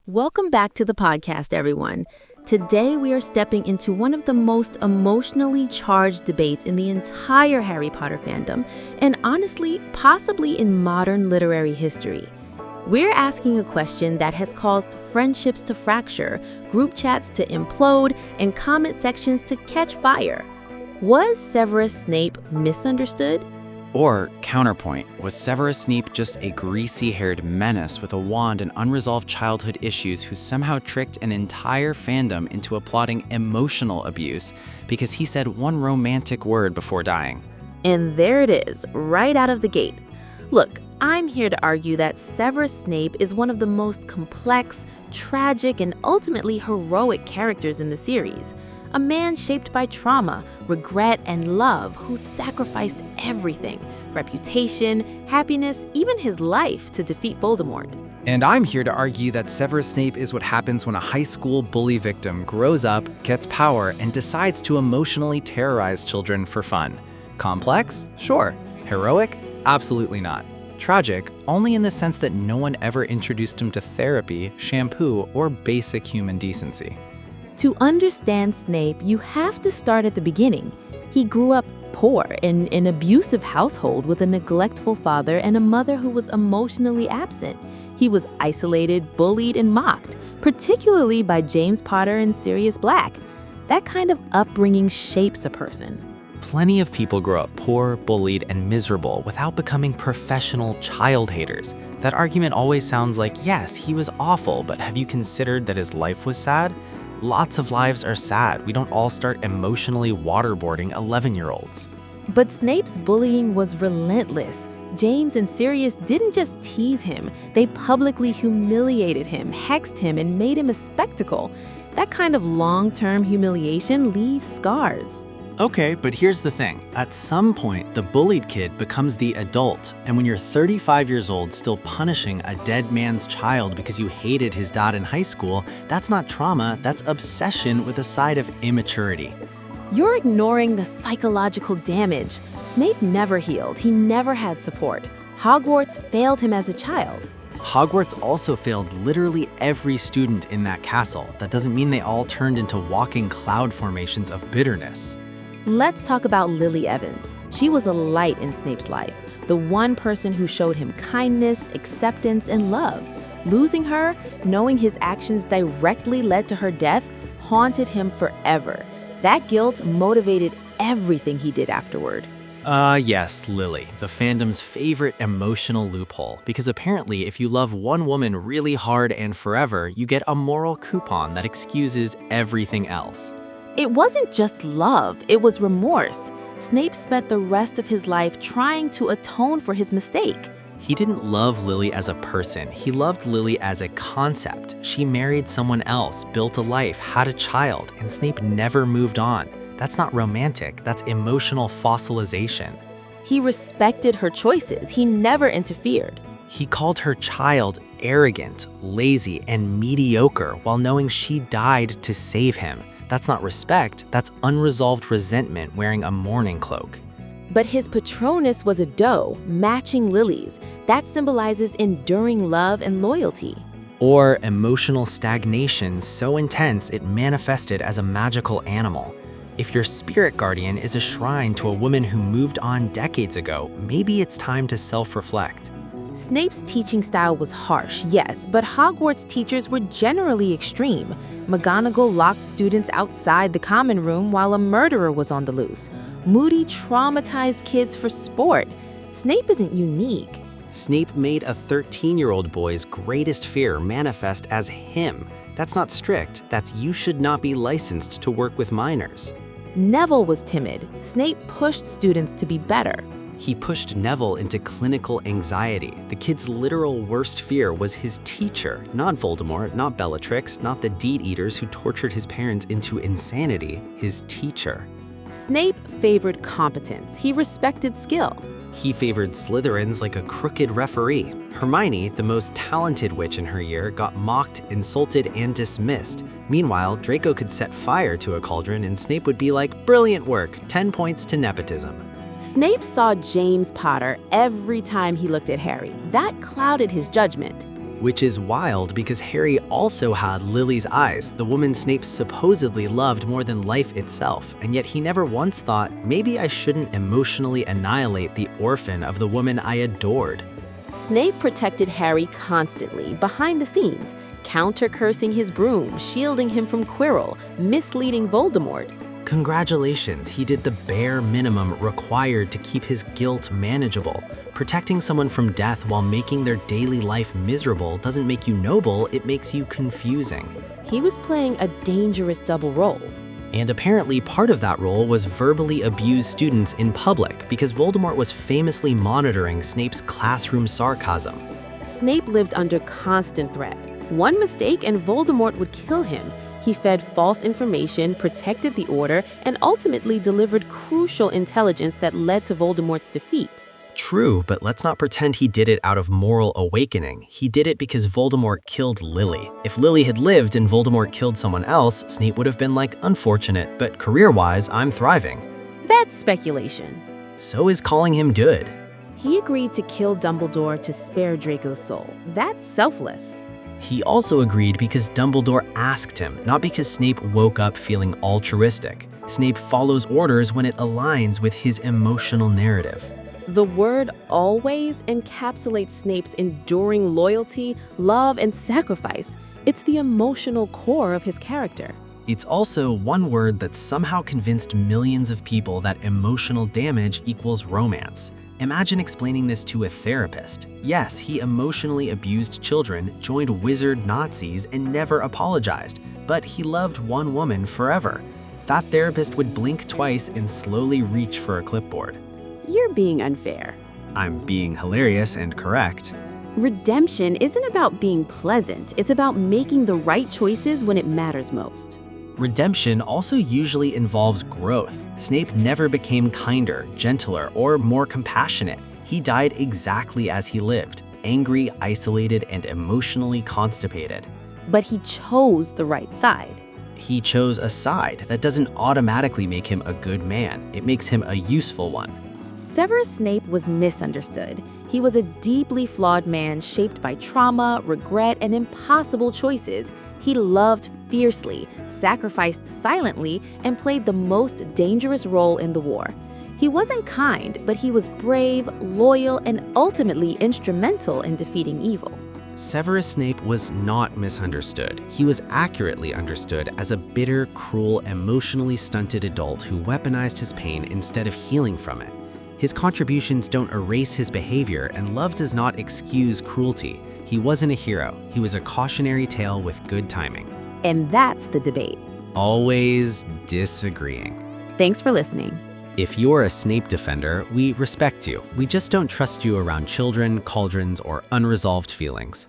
Welcome back to the podcast, everyone. Today, we are stepping into one of the most emotionally charged debates in the entire Harry Potter fandom, and honestly, possibly in modern literary history. We're asking a question that has caused friendships to fracture, group chats to implode, and comment sections to catch fire. Was Severus Snape misunderstood? Or, counterpoint, was Severus Snape just a greasy-haired menace with a wand and unresolved childhood issues who somehow tricked an entire fandom into applauding emotional abuse because he said one romantic word before dying? And there it is, right out of the gate. Look, I'm here to argue that Severus Snape is one of the most complex, tragic, and ultimately heroic characters in the series. A man shaped by trauma, regret, and love who sacrificed everything, reputation, happiness, even his life to defeat Voldemort. And I'm here to argue that Severus Snape is what happens when a high school bully victim grows up, gets power, and decides to emotionally terrorize children for fun. Complex? Sure. Heroic? Absolutely not. Tragic, only in the sense that no one ever introduced him to therapy, shampoo, or basic human decency. To understand Snape, you have to start at the beginning. He grew up poor in an abusive household with a neglectful father and a mother who was emotionally absent. He was isolated, bullied, and mocked, particularly by James Potter and Sirius Black. That kind of upbringing shapes a person. Plenty of people grow up poor, bullied, and miserable without becoming professional child haters. That argument always sounds like, yes, he was awful, but have you considered that his life was sad? Lots of lives are sad. We don't all start emotionally waterboarding 11-year-olds. But Snape's bullying was relentless. James and Sirius didn't just tease him. They publicly humiliated him, hexed him, and made him a spectacle. That kind of long-term humiliation leaves scars. Okay, but here's the thing. At some point, the bullied kid becomes the adult, and when you're 35 years old still punishing a dead man's child because you hated his dad in high school, that's not trauma, that's obsession with a side of immaturity. You're ignoring the psychological damage. Snape never healed. He never had support. Hogwarts failed him as a child. Hogwarts also failed literally every student in that castle. That doesn't mean they all turned into walking cloud formations of bitterness. Let's talk about Lily Evans. She was a light in Snape's life, the one person who showed him kindness, acceptance, and love. Losing her, knowing his actions directly led to her death, haunted him forever. That guilt motivated everything he did afterward. Yes, Lily, the fandom's favorite emotional loophole, because apparently if you love one woman really hard and forever, you get a moral coupon that excuses everything else. It wasn't just love, it was remorse. Snape spent the rest of his life trying to atone for his mistake. He didn't love Lily as a person, he loved Lily as a concept. She married someone else, built a life, had a child, and Snape never moved on. That's not romantic, that's emotional fossilization. He respected her choices, he never interfered. He called her child arrogant, lazy, and mediocre while knowing she died to save him. That's not respect, that's unresolved resentment wearing a mourning cloak. But his Patronus was a doe, matching Lily's. That symbolizes enduring love and loyalty. Or emotional stagnation so intense it manifested as a magical animal. If your spirit guardian is a shrine to a woman who moved on decades ago, maybe it's time to self-reflect. Snape's teaching style was harsh, yes, but Hogwarts teachers were generally extreme. McGonagall locked students outside the common room while a murderer was on the loose. Moody traumatized kids for sport. Snape isn't unique. Snape made a 13-year-old boy's greatest fear manifest as him. That's not strict, that's you should not be licensed to work with minors. Neville was timid. Snape pushed students to be better. He pushed Neville into clinical anxiety. The kid's literal worst fear was his teacher, not Voldemort, not Bellatrix, not the Deed Eaters who tortured his parents into insanity, his teacher. Snape favored competence. He respected skill. He favored Slytherins like a crooked referee. Hermione, the most talented witch in her year, got mocked, insulted, and dismissed. Meanwhile, Draco could set fire to a cauldron and Snape would be like, "Brilliant work, 10 points to nepotism." Snape saw James Potter every time he looked at Harry. That clouded his judgment. Which is wild because Harry also had Lily's eyes, the woman Snape supposedly loved more than life itself, and yet he never once thought, maybe I shouldn't emotionally annihilate the orphan of the woman I adored. Snape protected Harry constantly, behind the scenes, counter-cursing his broom, shielding him from Quirrell, misleading Voldemort. Congratulations, he did the bare minimum required to keep his guilt manageable. Protecting someone from death while making their daily life miserable doesn't make you noble, it makes you confusing. He was playing a dangerous double role. And apparently part of that role was verbally abuse students in public because Voldemort was famously monitoring Snape's classroom sarcasm. Snape lived under constant threat. One mistake and Voldemort would kill him. He fed false information, protected the Order, and ultimately delivered crucial intelligence that led to Voldemort's defeat. True, but let's not pretend he did it out of moral awakening. He did it because Voldemort killed Lily. If Lily had lived and Voldemort killed someone else, Snape would have been like, unfortunate, but career-wise, I'm thriving. That's speculation. So is calling him good. He agreed to kill Dumbledore to spare Draco's soul. That's selfless. He also agreed because Dumbledore asked him, not because Snape woke up feeling altruistic. Snape follows orders when it aligns with his emotional narrative. The word always encapsulates Snape's enduring loyalty, love, and sacrifice. It's the emotional core of his character. It's also one word that somehow convinced millions of people that emotional damage equals romance. Imagine explaining this to a therapist. Yes, he emotionally abused children, joined wizard Nazis, and never apologized, but he loved one woman forever. That therapist would blink twice and slowly reach for a clipboard. You're being unfair. I'm being hilarious and correct. Redemption isn't about being pleasant. It's about making the right choices when it matters most. Redemption also usually involves growth. Snape never became kinder, gentler, or more compassionate. He died exactly as he lived, angry, isolated, and emotionally constipated. But he chose the right side. He chose a side. That doesn't automatically make him a good man. It makes him a useful one. Severus Snape was misunderstood. He was a deeply flawed man shaped by trauma, regret, and impossible choices. He loved fiercely, sacrificed silently, and played the most dangerous role in the war. He wasn't kind, but he was brave, loyal, and ultimately instrumental in defeating evil. Severus Snape was not misunderstood. He was accurately understood as a bitter, cruel, emotionally stunted adult who weaponized his pain instead of healing from it. His contributions don't erase his behavior, and love does not excuse cruelty. He wasn't a hero. He was a cautionary tale with good timing. And that's the debate. Always disagreeing. Thanks for listening. If you're a Snape defender, we respect you. We just don't trust you around children, cauldrons, or unresolved feelings.